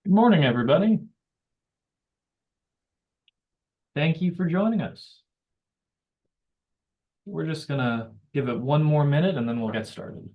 Good morning, everybody. Thank you for joining us. We're just gonna give it one more minute and then we'll get started.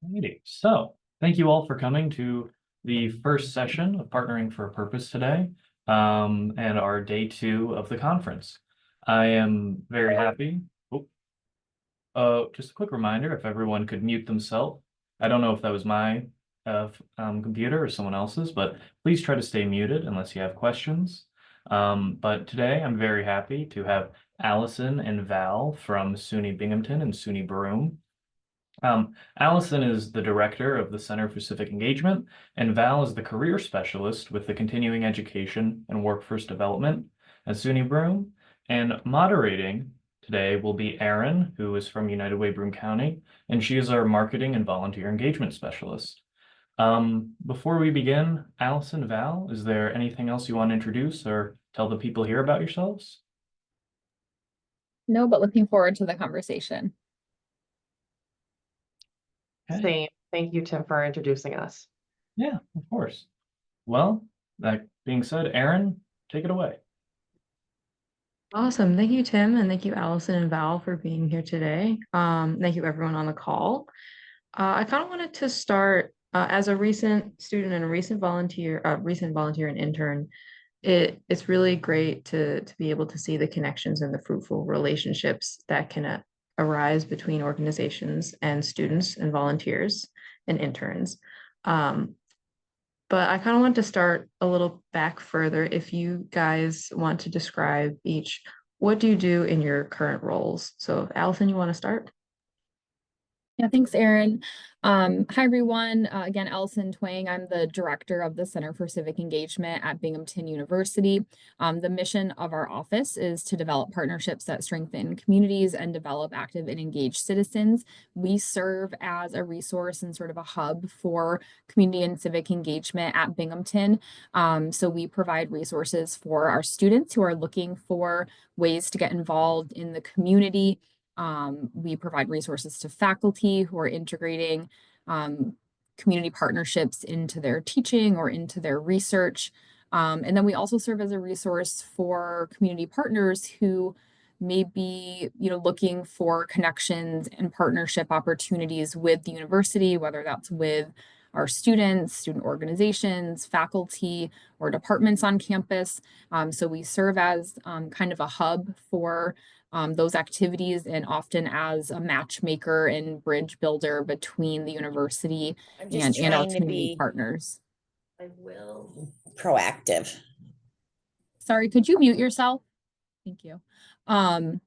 Alrighty. So thank you all for coming to the first session of Partnering for a Purpose today, and our day 2 of the conference. I am very happy. Just a quick reminder, if everyone could mute themselves. I don't know if that was my computer or someone else's, but please try to stay muted unless you have questions. But today I'm very happy to have Alison and Val from SUNY Binghamton and SUNY Broome. Alison is the director of the Center for Civic Engagement, and Val is the career specialist with the Continuing Education and Workforce Development at SUNY Broome. And moderating today will be Erin, who is from United Way Broome County, and she is our marketing and volunteer engagement specialist. Before we begin, Alison, Val, is there anything else you want to introduce or tell the people here about yourselves? No, but looking forward to the conversation. Okay. Same. Thank you, Tim, for introducing us. Yeah, of course. Well, that being said, Erin, take it away. Awesome. Thank you, Tim, and thank you, Allison and Val, for being here today. Thank you, everyone on the call. I kind of wanted to start as a recent student and a recent volunteer and intern. It's really great to be able to see the connections and the fruitful relationships that can arise between organizations and students and volunteers and interns. But I kind of want to start a little back further. If you guys want to describe each, what do you do in your current roles? So Allison, you want to start? Yeah, thanks, Erin. Hi, everyone. Again, Alison Twang. I'm the director of the Center for Civic Engagement at Binghamton University. The mission of our office is to develop partnerships that strengthen communities and develop active and engaged citizens. We serve as a resource and sort of a hub for community and civic engagement at Binghamton. So we provide resources for our students who are looking for ways to get involved in the community. We provide resources to faculty who are integrating community partnerships into their teaching or into their research. And then we also serve as a resource for community partners who may be, looking for connections and partnership opportunities with the university, whether that's with our students, student organizations, faculty, or departments on campus. So we serve as kind of a hub for those activities and often as a matchmaker and bridge builder between the university and our community partners. I will. Proactive. Sorry, could you mute yourself? Thank you. And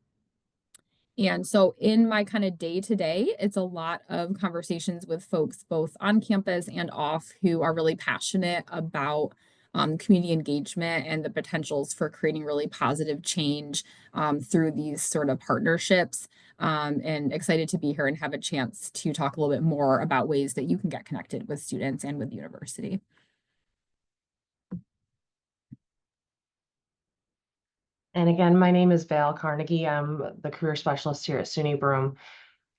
so in my kind of day-to-day, it's a lot of conversations with folks both on campus and off who are really passionate about community engagement and the potentials for creating really positive change through these sort of partnerships. And excited to be here and have a chance to talk a little bit more about ways that you can get connected with students and with the university. And again, my name is Val Carnegie. I'm the career specialist here at SUNY Broome.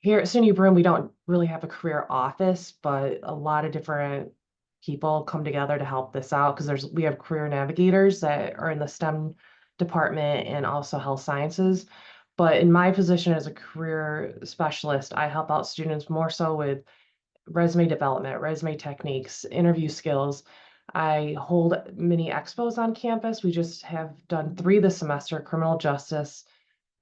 Here at SUNY Broome, we don't really have a career office, but a lot of different people come together to help this out because we have career navigators that are in the STEM department and also health sciences. But in my position as a career specialist, I help out students more so with resume development, resume techniques, interview skills. I hold mini expos on campus. We just have done 3 this semester: criminal justice,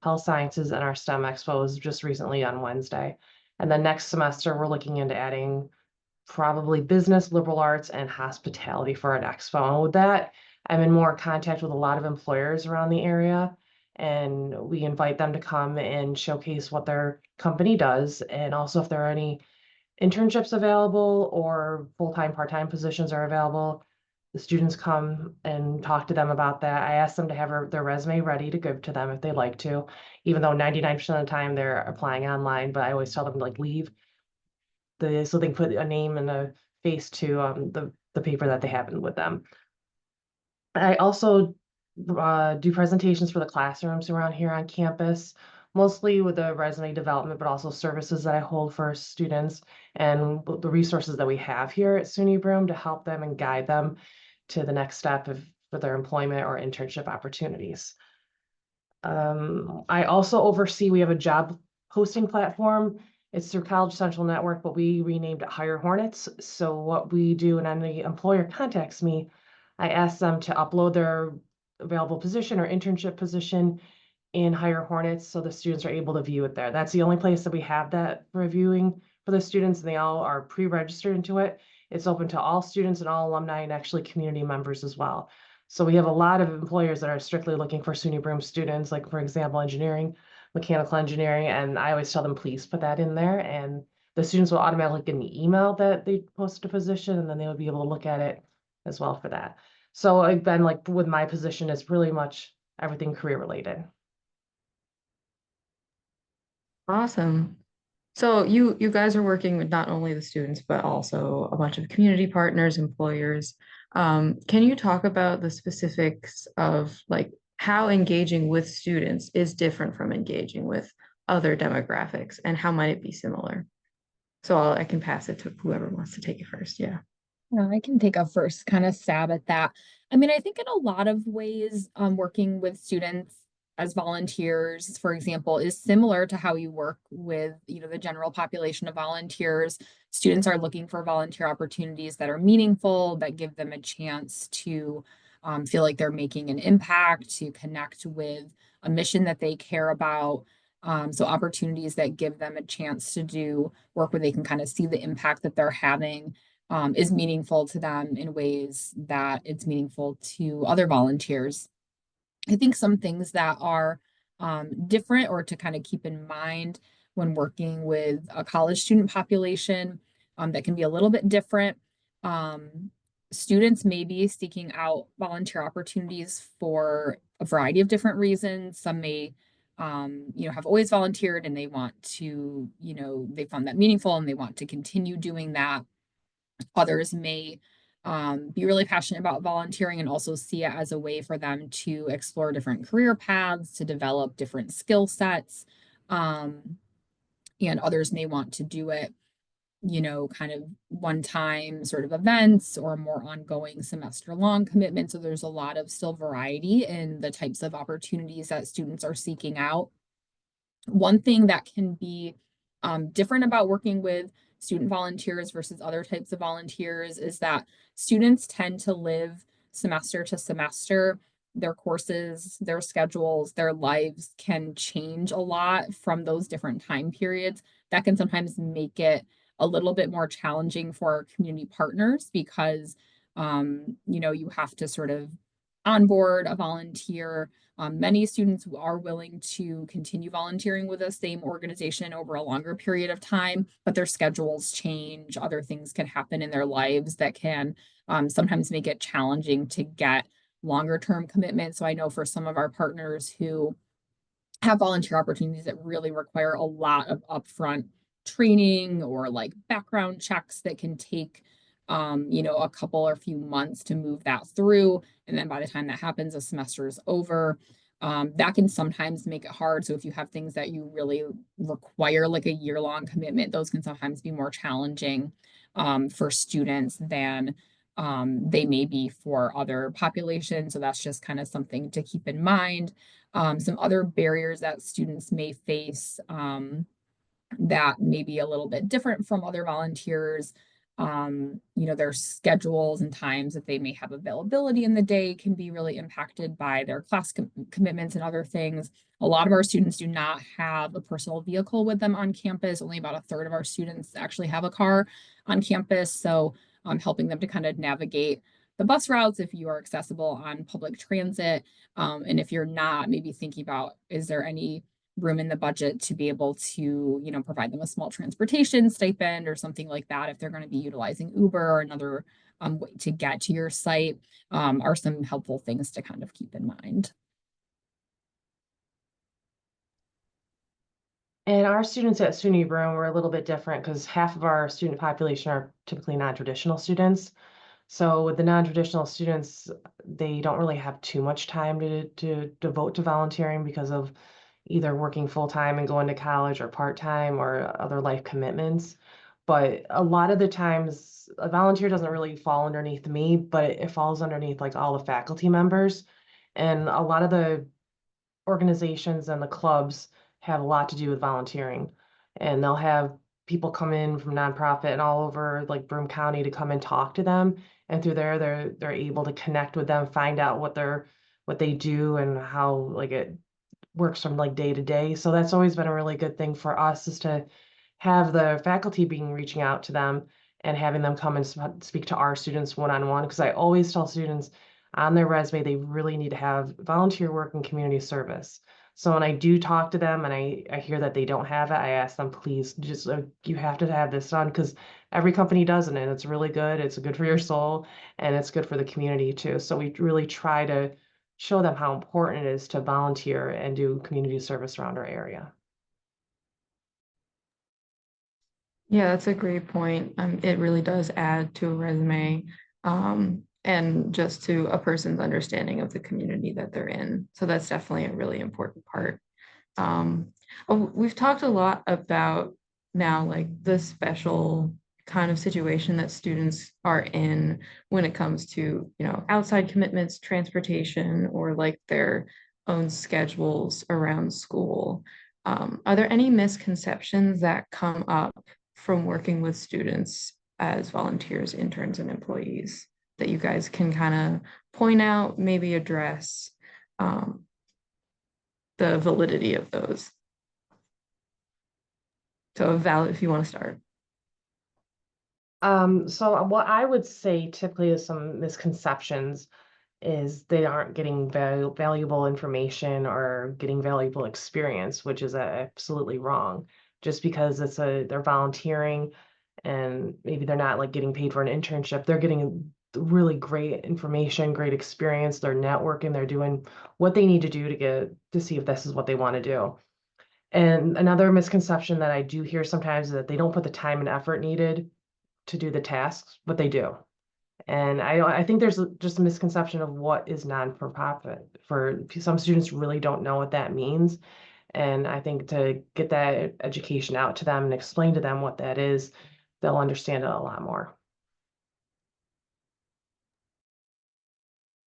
health sciences, and our STEM expos just recently on Wednesday. And then next semester, we're looking into adding probably business, liberal arts, and hospitality for an expo. And with that, I'm in more contact with a lot of employers around the area, and we invite them to come and showcase what their company does, and also if there are any internships available or full-time, part-time positions are available. The students come and talk to them about that. I ask them to have their resume ready to give to them if they'd like to, even though 99% of the time they're applying online, but I always tell them to like leave so they can put a name and a face to the paper that they have with them. I also do presentations for the classrooms around here on campus, mostly with the resume development, but also services that I hold for students and the resources that we have here at SUNY Broome to help them and guide them to the next step for their employment or internship opportunities. I also oversee, we have a job posting platform. It's through College Central Network, but we renamed it Hire Hornets. So what we do, and when the employer contacts me, I ask them to upload their available position or internship position in Hire Hornets so the students are able to view it there. That's the only place that we have that reviewing for the students, and they all are pre-registered into it. It's open to all students and all alumni and actually community members as well. So we have a lot of employers that are strictly looking for SUNY Broome students, like for example, engineering, mechanical engineering, and I always tell them, please put that in there, and the students will automatically get an email that they posted a position, and then they would be able to look at it as well for that. So I've been like, with my position, it's really much everything career related. Awesome. So you guys are working with not only the students, but also a bunch of community partners, employers. Can you talk about the specifics of like how engaging with students is different from engaging with other demographics, and how might it be similar? So I can pass it to whoever wants to take it first. Yeah. Yeah, I can take a first kind of stab at that. I mean, I think in a lot of ways, working with students as volunteers, for example, is similar to how you work with, the general population of volunteers. Students are looking for volunteer opportunities that are meaningful, that give them a chance to feel like they're making an impact, to connect with a mission that they care about. So opportunities that give them a chance to do work where they can kind of see the impact that they're having is meaningful to them in ways that it's meaningful to other volunteers. I think some things that are different or to kind of keep in mind when working with a college student population that can be a little bit different. Students may be seeking out volunteer opportunities for a variety of different reasons. Some may have always volunteered and they want to, they found that meaningful and they want to continue doing that. Others may be really passionate about volunteering and also see it as a way for them to explore different career paths, to develop different skill sets. And others may want to do it, kind of one-time sort of events or more ongoing semester-long commitments. So there's a lot of still variety in the types of opportunities that students are seeking out. One thing that can be different about working with student volunteers versus other types of volunteers is that students tend to live semester to semester. Their courses, their schedules, their lives can change a lot from those different time periods. That can sometimes make it a little bit more challenging for our community partners because, you have to sort of onboard a volunteer. Many students are willing to continue volunteering with the same organization over a longer period of time, but their schedules change. Other things can happen in their lives that can sometimes make it challenging to get longer term commitment. So I know for some of our partners who have volunteer opportunities that really require a lot of upfront training or like background checks that can take a couple or few months to move that through. And then by the time that happens, a semester is over. That can sometimes make it hard. So if you have things that you really require like a year-long commitment, those can sometimes be more challenging for students than they may be for other populations. So that's just kind of something to keep in mind. Some other barriers that students may face that may be a little bit different from other volunteers. Their schedules and times that they may have availability in the day can be really impacted by their class commitments and other things. A lot of our students do not have a personal vehicle with them on campus. Only about a third of our students actually have a car on campus. So helping them to kind of navigate the bus routes, if you are accessible on public transit. And if you're not, maybe thinking about, is there any room in the budget to be able to, you know, provide them a small transportation stipend or something like that if they're going to be utilizing Uber or another way to get to your site, are some helpful things to kind of keep in mind. And our students at SUNY Broome were a little bit different because half of our student population are typically non-traditional students. So with the non-traditional students, they don't really have too much time to devote to volunteering because of either working full-time and going to college or part-time or other life commitments. But a lot of the times, a volunteer doesn't really fall underneath me, but it falls underneath like all the faculty members. And a lot of the organizations and the clubs have a lot to do with volunteering. And they'll have people come in from nonprofit and all over like Broome County to come and talk to them. And through there, they're able to connect with them, find out what they do and how like it works from like day to day. So that's always been a really good thing for us, is to have the faculty being reaching out to them and having them come and speak to our students one-on-one. Because I always tell students on their resume, they really need to have volunteer work and community service. So when I do talk to them and I hear that they don't have it, I ask them, please, just you have to have this done, because every company does it and it's really good. It's good for your soul and it's good for the community too. So we really try to show them how important it is to volunteer and do community service around our area. Yeah, that's a great point. It really does add to a resume, and just to a person's understanding of the community that they're in. So that's definitely a really important part. We've talked a lot about now, like the special kind of situation that students are in when it comes to, you know, outside commitments, transportation, or like their own schedules around school. Are there any misconceptions that come up from working with students as volunteers, interns, and employees that you guys can kind of point out, maybe address the validity of those? So Val, if you want to start. So what I would say typically is some misconceptions is they aren't getting valuable information or getting valuable experience, which is absolutely wrong. Just because they're volunteering and maybe they're not like getting paid for an internship, they're getting really great information, great experience, they're networking, they're doing what they need to do to see if this is what they want to do. And another misconception that I do hear sometimes is that they don't put the time and effort needed to do the tasks, but they do. And I think there's just a misconception of what is non-for-profit. For some students really don't know what that means. And I think to get that education out to them and explain to them what that is, they'll understand it a lot more.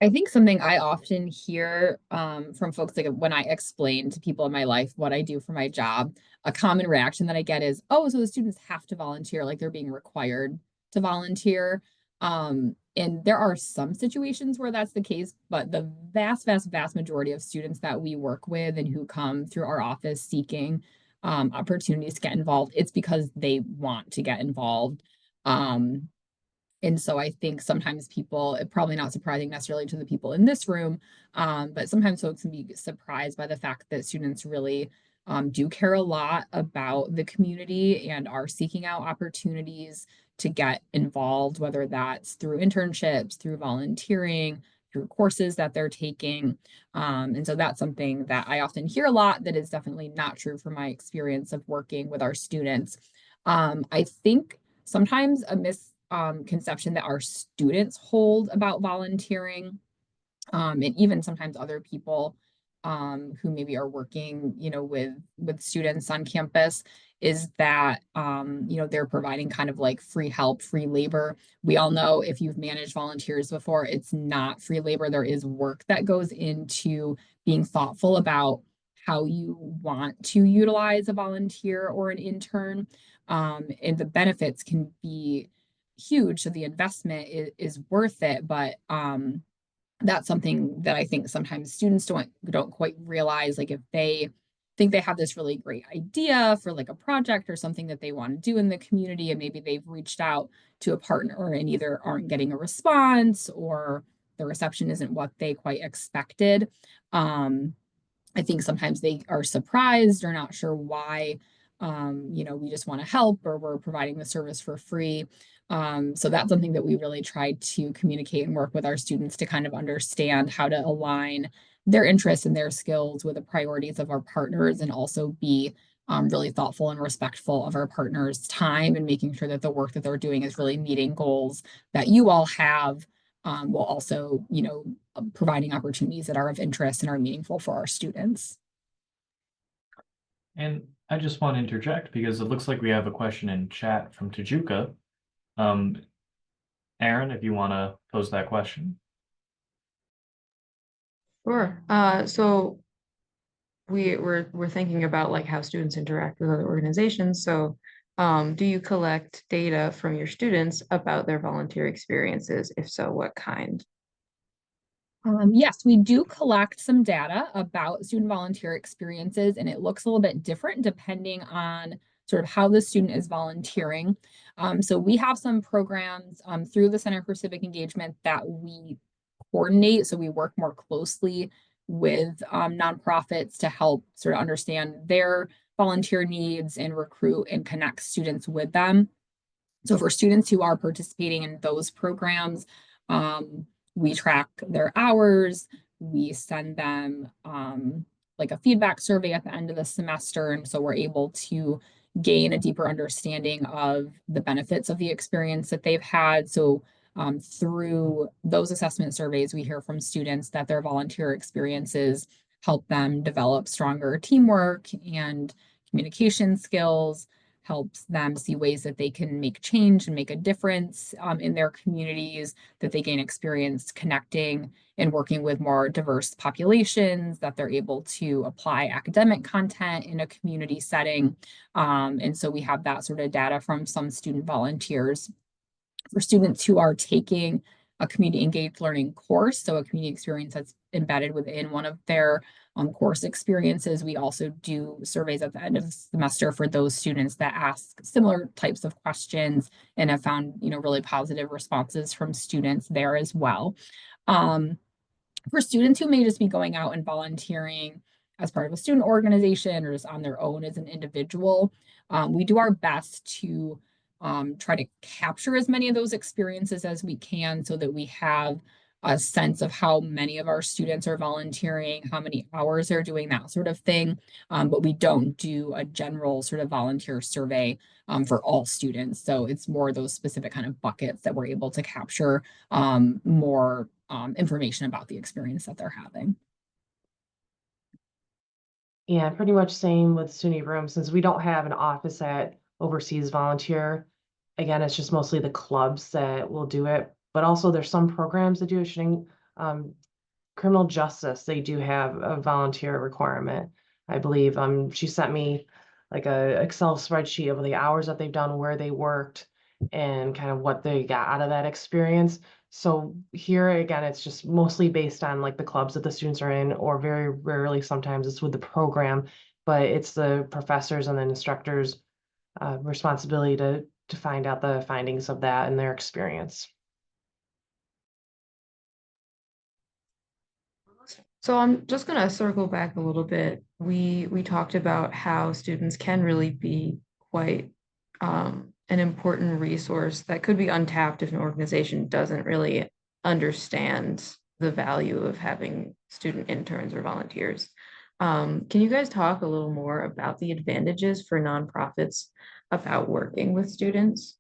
I think something I often hear from folks, like when I explain to people in my life what I do for my job, a common reaction that I get is, oh, so the students have to volunteer, like they're being required to volunteer. And there are some situations where that's the case, but the vast, vast, vast majority of students that we work with and who come through our office seeking opportunities to get involved, it's because they want to get involved. And so I think sometimes people, probably not surprising necessarily to the people in this room, but sometimes folks can be surprised by the fact that students really do care a lot about the community and are seeking out opportunities to get involved, whether that's through internships, through volunteering, through courses that they're taking. And so that's something that I often hear a lot that is definitely not true from my experience of working with our students. I think sometimes a misconception that our students hold about volunteering, and even sometimes other people who maybe are working, you know, with students on campus, is that you know, they're providing kind of like free help, free labor. We all know, if you've managed volunteers before, it's not free labor. There is work that goes into being thoughtful about how you want to utilize a volunteer or an intern, and the benefits can be huge, so the investment is worth it. But that's something that I think sometimes students don't quite realize. Like if they think they have this really great idea for like a project or something that they want to do in the community, and maybe they've reached out to a partner and either aren't getting a response or the reception isn't what they quite expected. I think sometimes they are surprised or not sure why, we just want to help or we're providing the service for free. So that's something that we really try to communicate and work with our students to kind of understand how to align their interests and their skills with the priorities of our partners, and also be really thoughtful and respectful of our partners' time, and making sure that the work that they're doing is really meeting goals that you all have, while also, providing opportunities that are of interest and are meaningful for our students. And I just want to interject because it looks like we have a question in chat from Tajuka. Aaron, if you want to pose that question. Sure. So we're thinking about like how students interact with other organizations. So do you collect data from your students about their volunteer experiences? If so, what kind? Yes, we do collect some data about student volunteer experiences, and it looks a little bit different depending on sort of how the student is volunteering. So we have some programs through the Center for Civic Engagement that we coordinate. So we work more closely with nonprofits to help sort of understand their volunteer needs and recruit and connect students with them. So for students who are participating in those programs, we track their hours, we send them like a feedback survey at the end of the semester. And so we're able to gain a deeper understanding of the benefits of the experience that they've had. So through those assessment surveys, we hear from students that their volunteer experiences help them develop stronger teamwork and communication skills, helps them see ways that they can make change and make a difference in their communities, that they gain experience connecting and working with more diverse populations, that they're able to apply academic content in a community setting. And so we have that sort of data from some student volunteers. For students who are taking a community engaged learning course, so a community experience that's embedded within one of their course experiences, we also do surveys at the end of the semester for those students that ask similar types of questions, and have found, really positive responses from students there as well. For students who may just be going out and volunteering as part of a student organization or just on their own as an individual, we do our best to try to capture as many of those experiences as we can, so that we have a sense of how many of our students are volunteering, how many hours they're doing, that sort of thing. But we don't do a general sort of volunteer survey for all students. So it's more those specific kind of buckets that we're able to capture more information about the experience that they're having. Yeah, pretty much same with SUNY Broome, since we don't have an office that oversees volunteer. Again, it's just mostly the clubs that will do it, but also there's some programs that do it. Criminal justice, they do have a volunteer requirement, I believe. She sent me like a Excel spreadsheet of the hours that they've done, where they worked, and kind of what they got out of that experience. So here again, it's just mostly based on like the clubs that the students are in, or very rarely sometimes it's with the program, but it's the professors and the instructors' responsibility to find out the findings of that and their experience. So I'm just going to circle back a little bit. We talked about how students can really be quite an important resource that could be untapped if an organization doesn't really understand the value of having student interns or volunteers. Can you guys talk a little more about the advantages for nonprofits about working with students?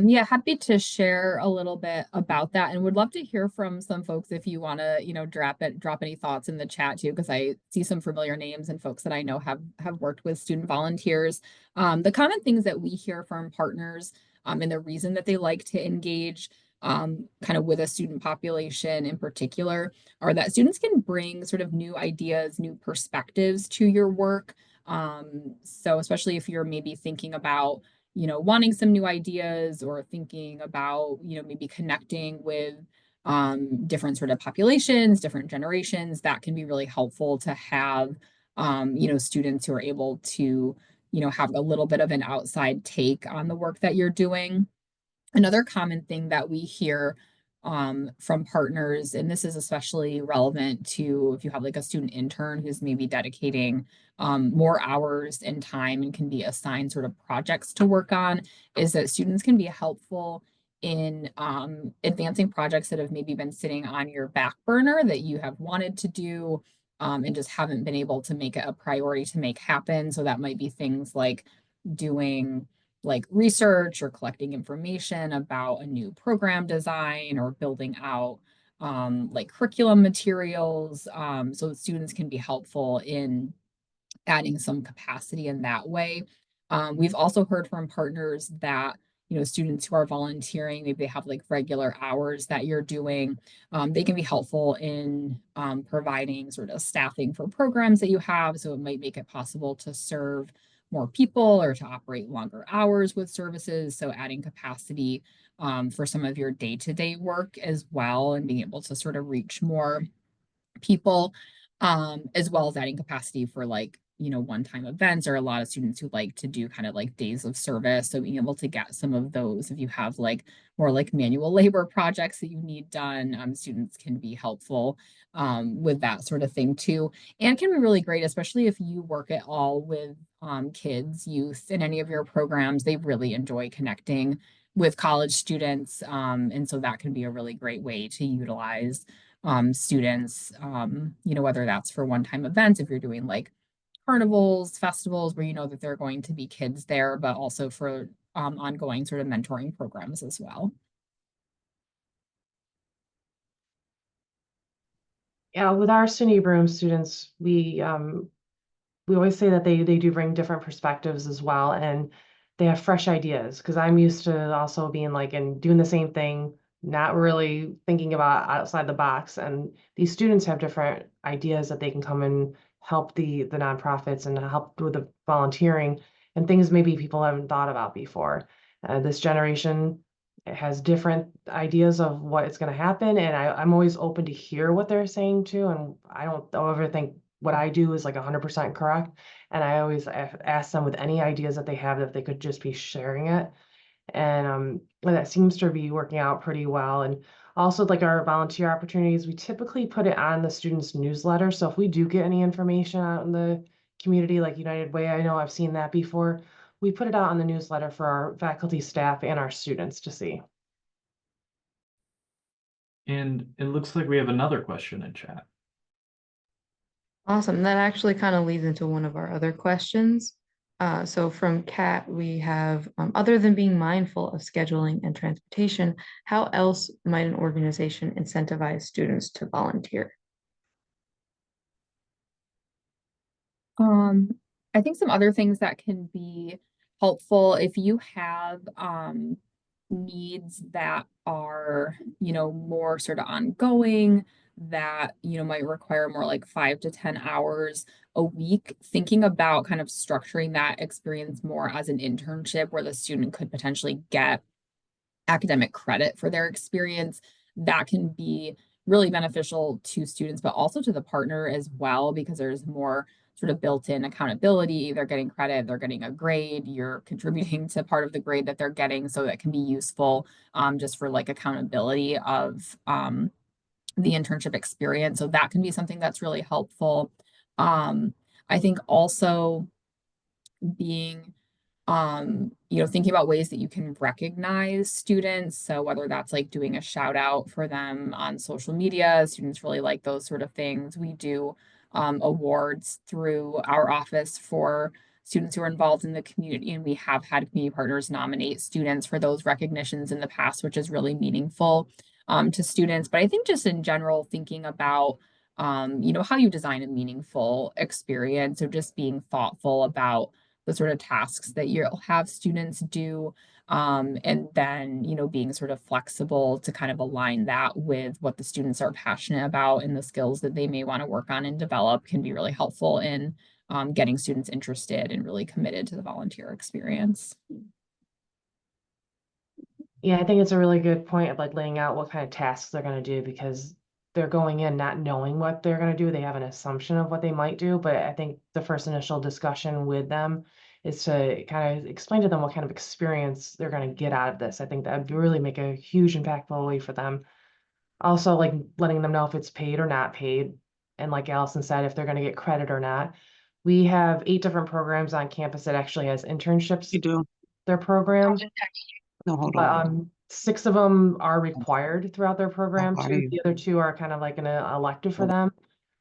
Yeah, happy to share a little bit about that, and would love to hear from some folks if you want to, drop any thoughts in the chat too, because I see some familiar names and folks that I know have worked with student volunteers. The common things that we hear from partners, and the reason that they like to engage kind of with a student population in particular, are that students can bring sort of new ideas, new perspectives to your work. So especially if you're maybe thinking about wanting some new ideas, or thinking about, maybe connecting with different sort of populations, different generations. That can be really helpful to have, students who are able to, have a little bit of an outside take on the work that you're doing. Another common thing that we hear from partners, and this is especially relevant to if you have like a student intern who's maybe dedicating more hours and time and can be assigned sort of projects to work on, is that students can be helpful in advancing projects that have maybe been sitting on your back burner that you have wanted to do and just haven't been able to make it a priority to make happen. So that might be things like doing like research or collecting information about a new program design or building out like curriculum materials. So students can be helpful in adding some capacity in that way. We've also heard from partners that, students who are volunteering, maybe they have like regular hours that you're doing. They can be helpful in providing sort of staffing for programs that you have. So it might make it possible to serve more people or to operate longer hours with services. So adding capacity for some of your day-to-day work as well, and being able to sort of reach more people, as well as adding capacity for like, one-time events, or a lot of students who like to do kind of like days of service. So being able to get some of those, if you have like more like manual labor projects that you need done, students can be helpful with that sort of thing too. And can be really great, especially if you work at all with kids, youth in any of your programs. They really enjoy connecting with college students. And so that can be a really great way to utilize students, whether that's for one-time events, if you're doing like carnivals, festivals where you know that there are going to be kids there, but also for ongoing sort of mentoring programs as well. Yeah, with our SUNY Broome students, we always say that they do bring different perspectives as well, and they have fresh ideas, because I'm used to also being like and doing the same thing, not really thinking about outside the box. And these students have different ideas that they can come and help the nonprofits and help with the volunteering and things maybe people haven't thought about before. This generation has different ideas of what is going to happen, and I'm always open to hear what they're saying too. And I don't ever think what I do is like 100% correct. And I always ask them with any ideas that they have, if they could just be sharing it. And that seems to be working out pretty well. And also, like our volunteer opportunities, we typically put it on the students' newsletter. So if we do get any information out in the community, like United Way, I know I've seen that before, we put it out on the newsletter for our faculty, staff, and our students to see. And it looks like we have another question in chat. Awesome. That actually kind of leads into one of our other questions. So from Kat, we have, other than being mindful of scheduling and transportation, how else might an organization incentivize students to volunteer? I think some other things that can be helpful, if you have needs that are, more sort of ongoing, that, might require more like 5 to 10 hours a week, thinking about kind of structuring that experience more as an internship where the student could potentially get academic credit for their experience, that can be really beneficial to students, but also to the partner as well, because there's more sort of built-in accountability. They're getting credit, they're getting a grade, you're contributing to part of the grade that they're getting. So that can be useful just for like accountability of the internship experience. So that can be something that's really helpful. I think also being thinking about ways that you can recognize students. So whether that's like doing a shout out for them on social media, students really like those sort of things. We do awards through our office for students who are involved in the community, and we have had community partners nominate students for those recognitions in the past, which is really meaningful to students. But I think just in general, thinking about how you design a meaningful experience, so just being thoughtful about the sort of tasks that you'll have students do, and then, being sort of flexible to kind of align that with what the students are passionate about and the skills that they may want to work on and develop, can be really helpful in getting students interested and really committed to the volunteer experience. Yeah, I think it's a really good point of like laying out what kind of tasks they're gonna do because they're going in not knowing what they're gonna do. They have an assumption of what they might do, but I think the first initial discussion with them is to kind of explain to them what kind of experience they're gonna get out of this. I think that would really make a huge impactful way for them. Also, like letting them know if it's paid or not paid, and like Allison said, if they're gonna get credit or not. We have 8 different programs on campus that actually has internships, You do? their program. No, hold But on. 6 of them are required throughout their program. are 2, you? the other 2 are kind of like an elective for them.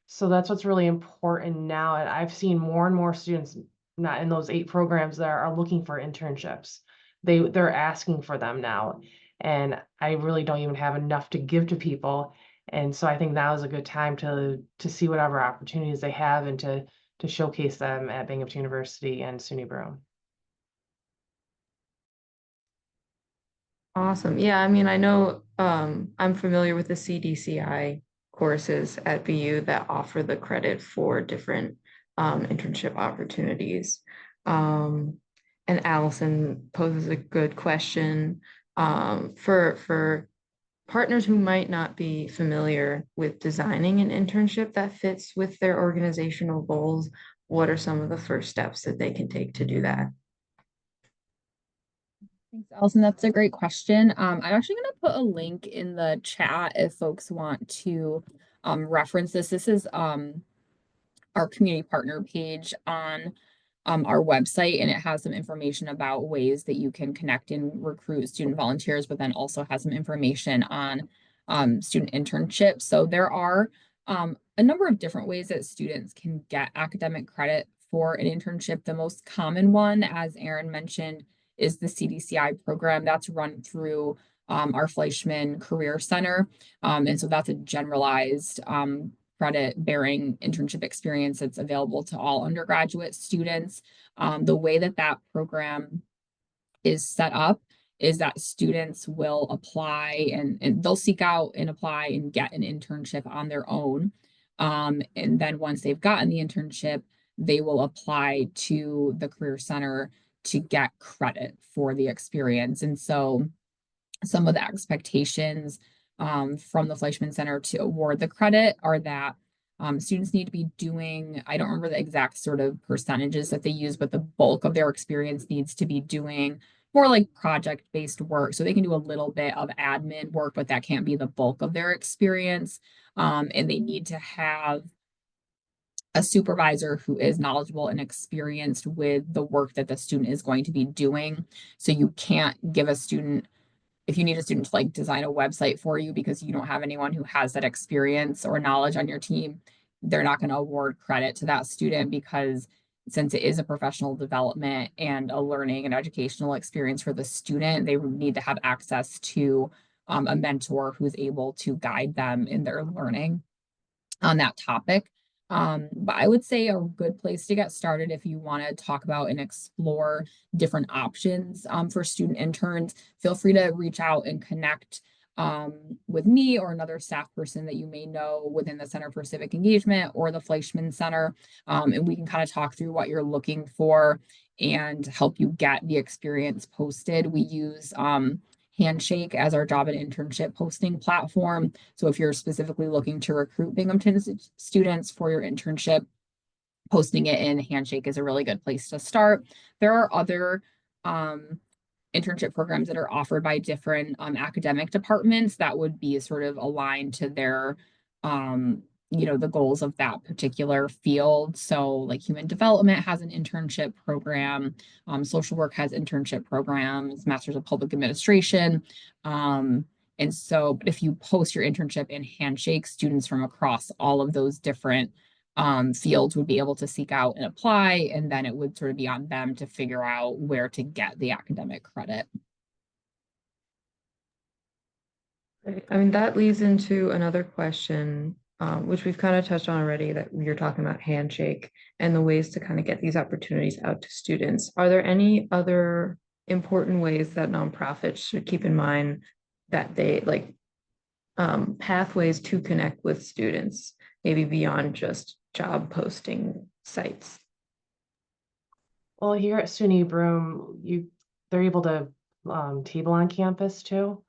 So that's what's really important now. And I've seen more and more students not in those 8 programs that are looking for internships. They're asking for them now. And I really don't even have enough to give to people. And so I think now is a good time to see whatever opportunities they have and to showcase them at Binghamton University and SUNY Broome. Awesome. Yeah, I mean, I know I'm familiar with the CDCI courses at BU that offer the credit for different internship opportunities. And Allison poses a good question for partners who might not be familiar with designing an internship that fits with their organizational goals. What are some of the first steps that they can take to do that? Thanks, Alison. That's a great question. I'm actually going to put a link in the chat if folks want to reference this. This is our community partner page on our website, and it has some information about ways that you can connect and recruit student volunteers, but then also has some information on student internships. So there are a number of different ways that students can get academic credit for an internship. The most common one, as Erin mentioned, is the CDCI program that's run through our Fleischman Career Center. And so that's a generalized credit bearing internship experience that's available to all undergraduate students. The way that that program is set up is that students will apply and they'll seek out and apply and get an internship on their own. And then once they've gotten the internship, they will apply to the Career Center to get credit for the experience. And so some of the expectations from the Fleischman Center to award the credit are that students need to be doing, I don't remember the exact sort of percentages that they use, but the bulk of their experience needs to be doing more like project-based work. So they can do a little bit of admin work, but that can't be the bulk of their experience. And they need to have a supervisor who is knowledgeable and experienced with the work that the student is going to be doing. So you can't give a student, if you need a student to like design a website for you because you don't have anyone who has that experience or knowledge on your team, they're not going to award credit to that student because since it is a professional development and a learning and educational experience for the student, they need to have access to a mentor who's able to guide them in their learning on that topic. But I would say a good place to get started if you want to talk about and explore different options for student interns, feel free to reach out and connect with me or another staff person that you may know within the Center for Civic Engagement or the Fleischman Center. And we can kind of talk through what you're looking for and help you get the experience posted. We use Handshake as our job and internship posting platform. So if you're specifically looking to recruit Binghamton students for your internship, posting it in Handshake is a really good place to start. There are other internship programs that are offered by different academic departments that would be sort of aligned to their the goals of that particular field. So like human development has an internship program, social work has internship programs, Masters of Public Administration. And so, but if you post your internship in Handshake, students from across all of those different fields would be able to seek out and apply, and then it would sort of be on them to figure out where to get the academic credit. I mean, that leads into another question, which we've kind of touched on already, that you're talking about Handshake and the ways to kind of get these opportunities out to students. Are there any other important ways that nonprofits should keep in mind that they like pathways to connect with students, maybe beyond just job posting sites? Well, here at SUNY Broome, they're able to table on campus too.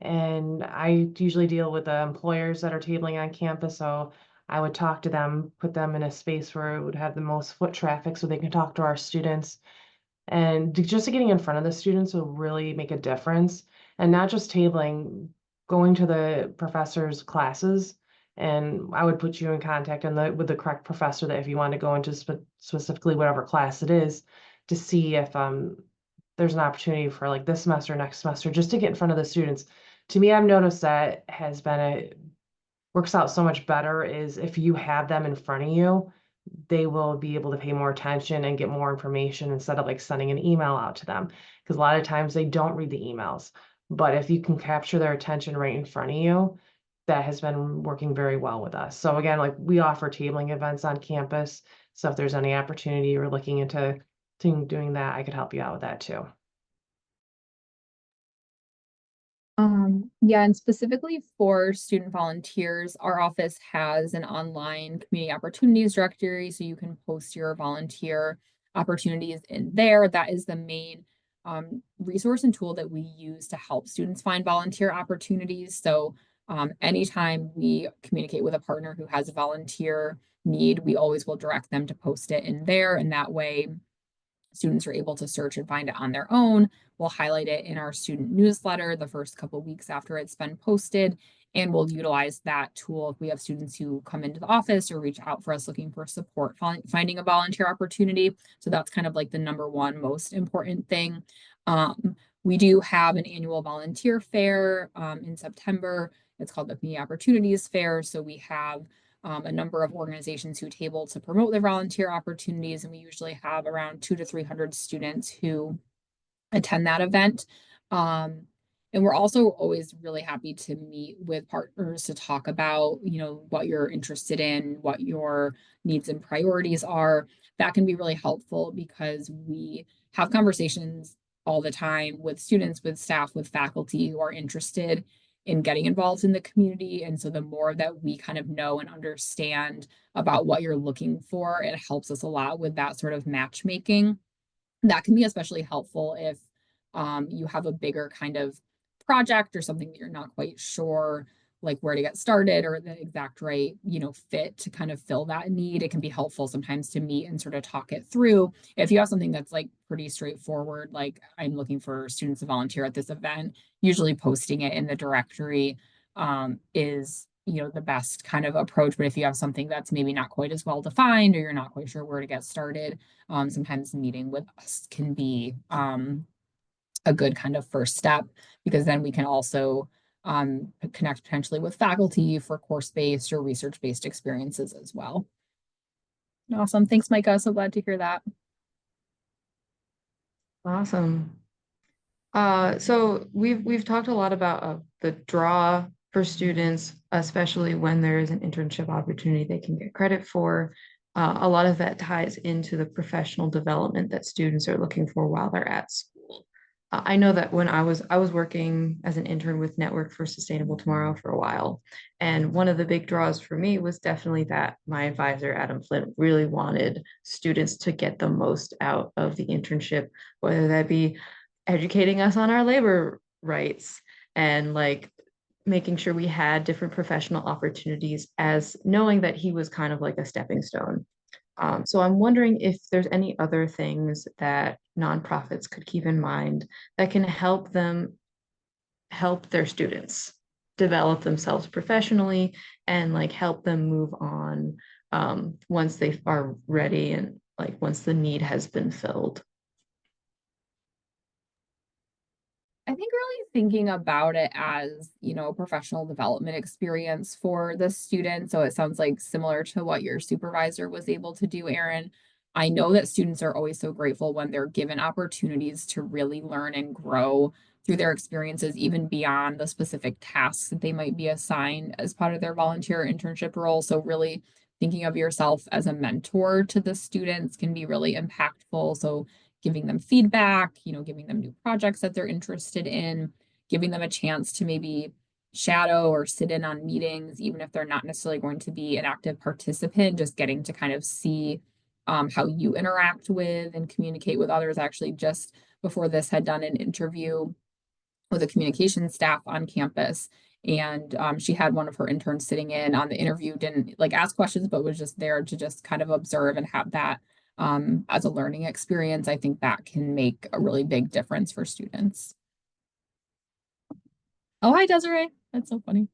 And I usually deal with the employers that are tabling on campus, so I would talk to them, put them in a space where it would have the most foot traffic so they can talk to our students. And just getting in front of the students will really make a difference. And not just tabling, going to the professors' classes. And I would put you in contact with the correct professor that if you want to go into specifically whatever class it is, to see if there's an opportunity for like this semester, next semester, just to get in front of the students. To me, I've noticed that has been works out so much better is if you have them in front of you, they will be able to pay more attention and get more information instead of like sending an email out to them. Because a lot of times they don't read the emails. But if you can capture their attention right in front of you, that has been working very well with us. So again, like we offer tabling events on campus. So if there's any opportunity you're looking into doing that, I could help you out with that too. Yeah, and specifically for student volunteers, our office has an online community opportunities directory, so you can post your volunteer opportunities in there. That is the main resource and tool that we use to help students find volunteer opportunities. So anytime we communicate with a partner who has a volunteer need, we always will direct them to post it in there, and that way students are able to search and find it on their own. We'll highlight it in our student newsletter the first couple of weeks after it's been posted, and we'll utilize that tool if we have students who come into the office or reach out for us looking for support finding a volunteer opportunity. So that's kind of like the number one most important thing. We do have an annual volunteer fair in September. It's called the Community Opportunities Fair. So we have a number of organizations who table to promote their volunteer opportunities, and we usually have around 200 to 300 students who attend that event. And we're also always really happy to meet with partners to talk about, what you're interested in, what your needs and priorities are. That can be really helpful because we have conversations all the time with students, with staff, with faculty who are interested in getting involved in the community. And so the more that we kind of know and understand about what you're looking for, it helps us a lot with that sort of matchmaking. That can be especially helpful if you have a bigger kind of project or something that you're not quite sure like where to get started or the exact right, fit to kind of fill that need. It can be helpful sometimes to meet and sort of talk it through. If you have something that's like pretty straightforward, like I'm looking for students to volunteer at this event, usually posting it in the directory is, the best kind of approach. But if you have something that's maybe not quite as well defined or you're not quite sure where to get started, sometimes meeting with us can be a good kind of first step, because then we can also connect potentially with faculty for course-based or research-based experiences as well. Awesome. Thanks, Micah. So glad to hear that. Awesome. So we've talked a lot about the draw for students, especially when there is an internship opportunity they can get credit for. A lot of that ties into the professional development that students are looking for while they're at school. I know that when I was working as an intern with Network for Sustainable Tomorrow for a while, and one of the big draws for me was definitely that my advisor, Adam Flint, really wanted students to get the most out of the internship, whether that be educating us on our labor rights and like making sure we had different professional opportunities, as knowing that he was kind of like a stepping stone. So I'm wondering if there's any other things that nonprofits could keep in mind that can help them help their students develop themselves professionally and like help them move on once they are ready and like once the need has been filled. I think really thinking about it as, a professional development experience for the student. So it sounds like similar to what your supervisor was able to do, Erin. I know that students are always so grateful when they're given opportunities to really learn and grow through their experiences, even beyond the specific tasks that they might be assigned as part of their volunteer internship role. So really thinking of yourself as a mentor to the students can be really impactful. So giving them feedback, giving them new projects that they're interested in, giving them a chance to maybe shadow or sit in on meetings, even if they're not necessarily going to be an active participant, just getting to kind of see how you interact with and communicate with others actually just before this had done an interview with a communications staff on campus. And she had one of her interns sitting in on the interview, didn't like ask questions, but was just there to just kind of observe and have that as a learning experience. I think that can make a really big difference for students. Oh, hi, Desiree. That's so funny.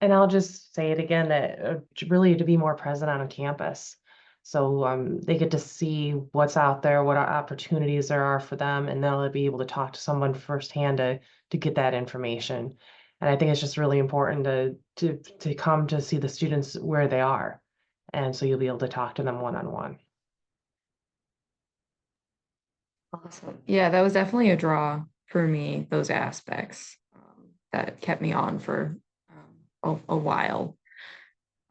And I'll just say it again, that really to be more present on a campus. So they get to see what's out there, what opportunities there are for them, and they'll be able to talk to someone firsthand to get that information. And I think it's just really important to come to see the students where they are. And so you'll be able to talk to them one-on-one. Awesome. Yeah, that was definitely a draw for me, those aspects that kept me on for a while.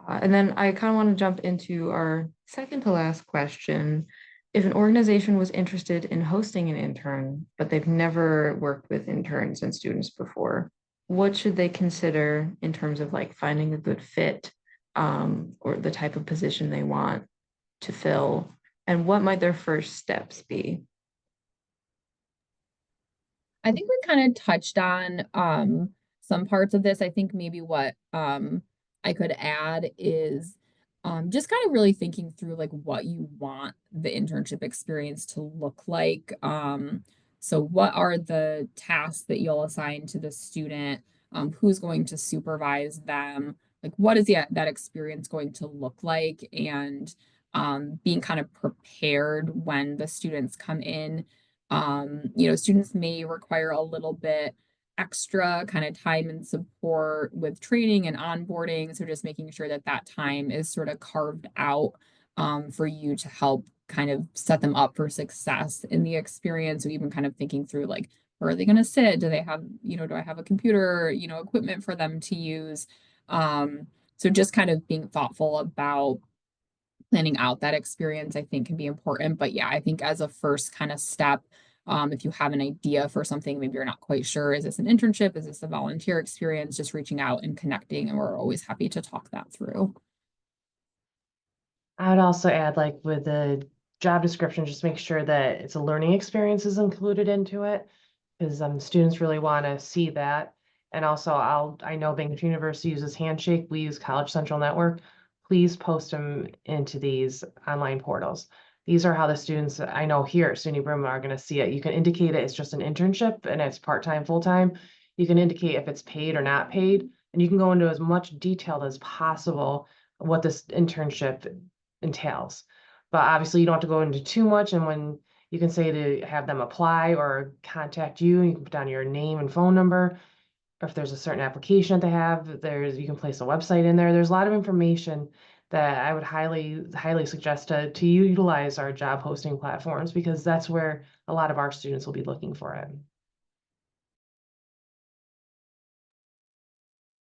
And then I kind of want to jump into our second to last question. If an organization was interested in hosting an intern, but they've never worked with interns and students before, what should they consider in terms of like finding a good fit or the type of position they want to fill? And what might their first steps be? I think we kind of touched on some parts of this. I think maybe what I could add is just kind of really thinking through like what you want the internship experience to look like. So what are the tasks that you'll assign to the student? Who's going to supervise them? Like what is that experience going to look like? And being kind of prepared when the students come in. Students may require a little bit extra kind of time and support with training and onboarding. So just making sure that that time is sort of carved out for you to help kind of set them up for success in the experience. So even kind of thinking through like, where are they going to sit? Do they have, do I have a computer, equipment for them to use? So just kind of being thoughtful about planning out that experience, I think can be important. But yeah, I think as a first kind of step, if you have an idea for something, maybe you're not quite sure, is this an internship? Is this a volunteer experience? Just reaching out and connecting, and we're always happy to talk that through. I would also add, like with the job description, just make sure that it's a learning experience is included into it, because students really want to see that. And also, I know Binghamton University uses Handshake. We use College Central Network. Please post them into these online portals. These are how the students I know here at SUNY Broome are going to see it. You can indicate it, it's just an internship and it's part-time, full-time. You can indicate if it's paid or not paid, and you can go into as much detail as possible what this internship entails. But obviously you don't have to go into too much, and when you can say to have them apply or contact you, you can put down your name and phone number. Or if there's a certain application that they have, you can place a website in there. There's a lot of information that I would highly suggest to utilize our job posting platforms, because that's where a lot of our students will be looking for it.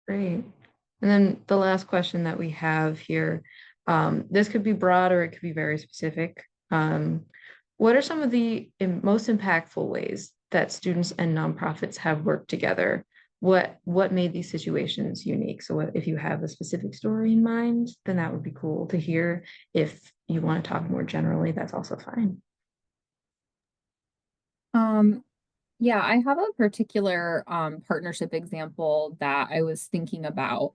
Great. And then the last question that we have here, this could be broad or it could be very specific. What are some of the most impactful ways that students and nonprofits have worked together? What made these situations unique? So if you have a specific story in mind, then that would be cool to hear. If you want to talk more generally, that's also fine. Yeah, I have a particular partnership example that I was thinking about.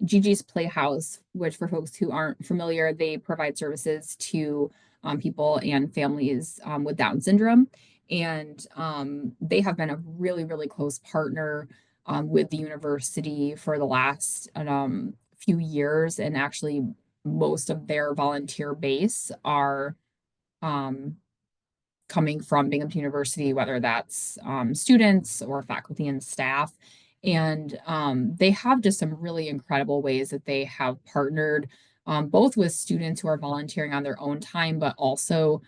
Gigi's Playhouse, which for folks who aren't familiar, they provide services to people and families with Down syndrome. And they have been a really, really close partner with the university for the last few years. And actually, most of their volunteer base are coming from Binghamton University, whether that's students or faculty and staff. And they have just some really incredible ways that they have partnered both with students who are volunteering on their own time, but also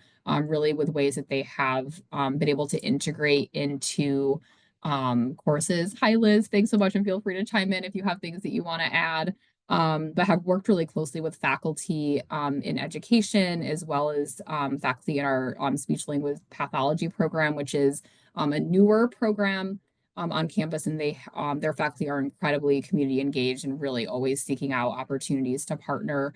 really with ways that they have been able to integrate into courses. Hi, Liz. Thanks so much. And feel free to chime in if you have things that you want to add. But have worked really closely with faculty in education, as well as faculty in our speech language pathology program, which is a newer program on campus. And their faculty are incredibly community engaged and really always seeking out opportunities to partner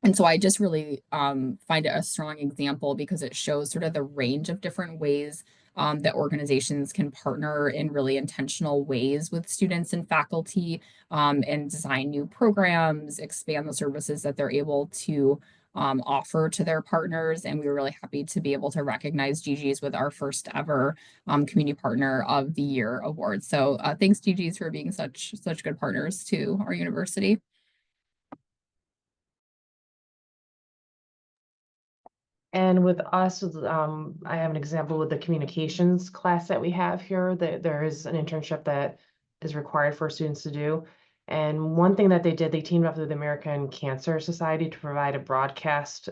And so I just really find it a strong example because it shows sort of the range of different ways that organizations can partner in really intentional ways with students and faculty, and design new programs, expand the services that they're able to offer to their partners. And we were really happy to be able to recognize GG's with our first ever Community Partner of the Year award. So thanks GG's for being such good partners to our university. And with us, I have an example with the communications class that we have here, that there is an internship that is required for students to do. And one thing that they did, they teamed up with the American Cancer Society to provide a broadcast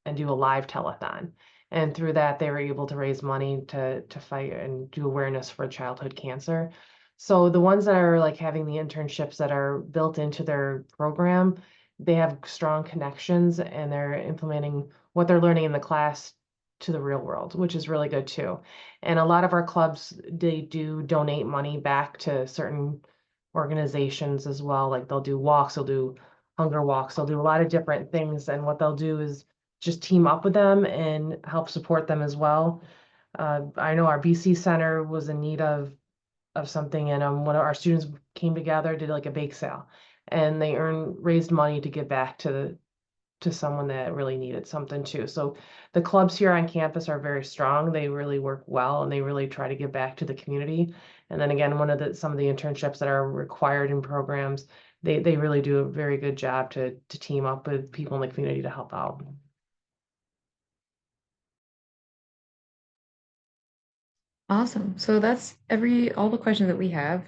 and do a live telethon. And through that, they were able to raise money to fight and do awareness for childhood cancer. So the ones that are like having the internships that are built into their program, they have strong connections and they're implementing what they're learning in the class to the real world, which is really good too. And a lot of our clubs, they do donate money back to certain organizations as well. Like they'll do walks, they'll do hunger walks, they'll do a lot of different things. And what they'll do is just team up with them and help support them as well. I know our BC Center was in need of something, and one of our students came together, did like a bake sale, and they raised money to give back to someone that really needed something too. So the clubs here on campus are very strong. They really work well, and they really try to give back to the community. And then again, some of the internships that are required in programs, they really do a very good job to team up with people in the community to help out. Awesome. So that's all the questions that we have.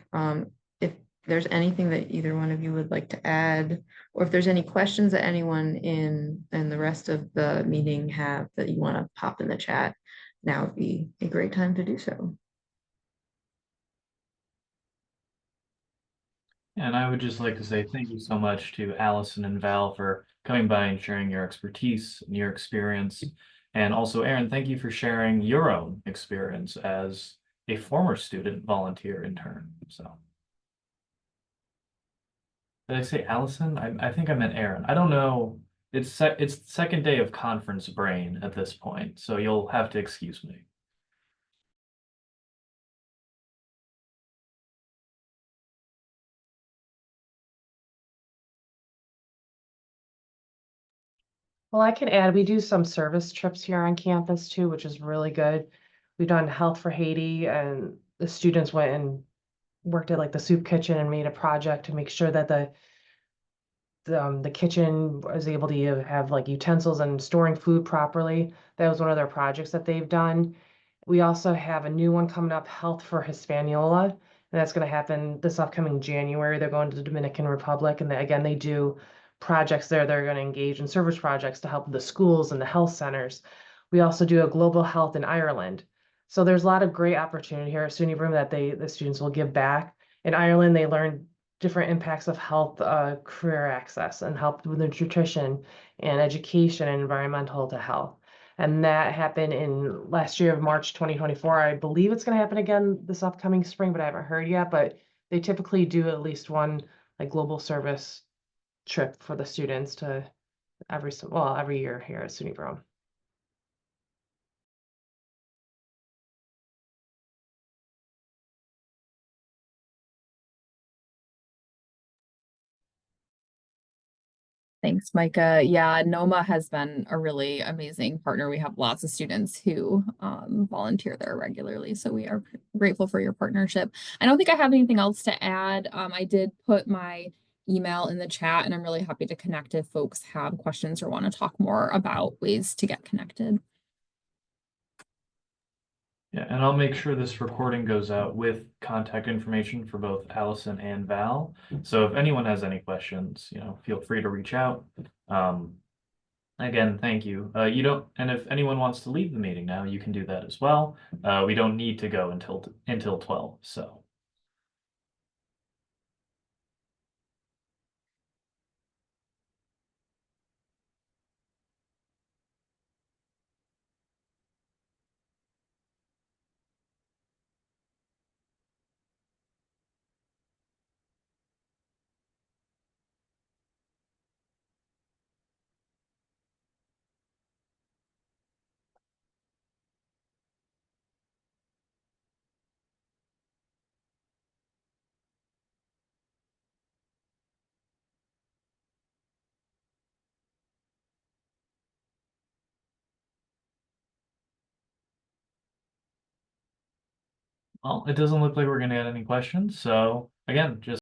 If there's anything that either one of you would like to add, or if there's any questions that anyone in the rest of the meeting have that you want to pop in the chat, now would be a great time to do so. And I would just like to say thank you so much to Alison and Val for coming by and sharing your expertise and your experience. And also, Aaron, thank you for sharing your own experience as a former student volunteer intern. So, did I say Allison? I think I meant Aaron. I don't know. It's second day of conference brain at this point, so you'll have to excuse me. Well, I can add, we do some service trips here on campus too, which is really good. We've done Health for Haiti, and the students went and worked at like the soup kitchen and made a project to make sure that the kitchen was able to have like utensils and storing food properly. That was one of their projects that they've done. We also have a new one coming up, Health for Hispaniola, and that's going to happen this upcoming January. They're going to the Dominican Republic, and again, they do projects there. They're going to engage in service projects to help the schools and the health centers. We also do a global health in Ireland. So there's a lot of great opportunity here at SUNY Broome that the students will give back. In Ireland, they learn different impacts of health, career access, and help with nutrition and education and environmental to health. And that happened in last year of March 2024. I believe it's going to happen again this upcoming spring, but I haven't heard yet. But they typically do at least one like global service trip for the students to every year here at SUNY Broome. Thanks, Micah. Yeah, NOMA has been a really amazing partner. We have lots of students who volunteer there regularly, so we are grateful for your partnership. I don't think I have anything else to add. I did put my email in the chat, and I'm really happy to connect if folks have questions or want to talk more about ways to get connected. Yeah, and I'll make sure this recording goes out with contact information for both Allison and Val. So if anyone has any questions, feel free to reach out. Again, thank you. And if anyone wants to leave the meeting now, you can do that as well. We don't need to go until 12, so. Well, it doesn't look like we're gonna get any questions, so again, just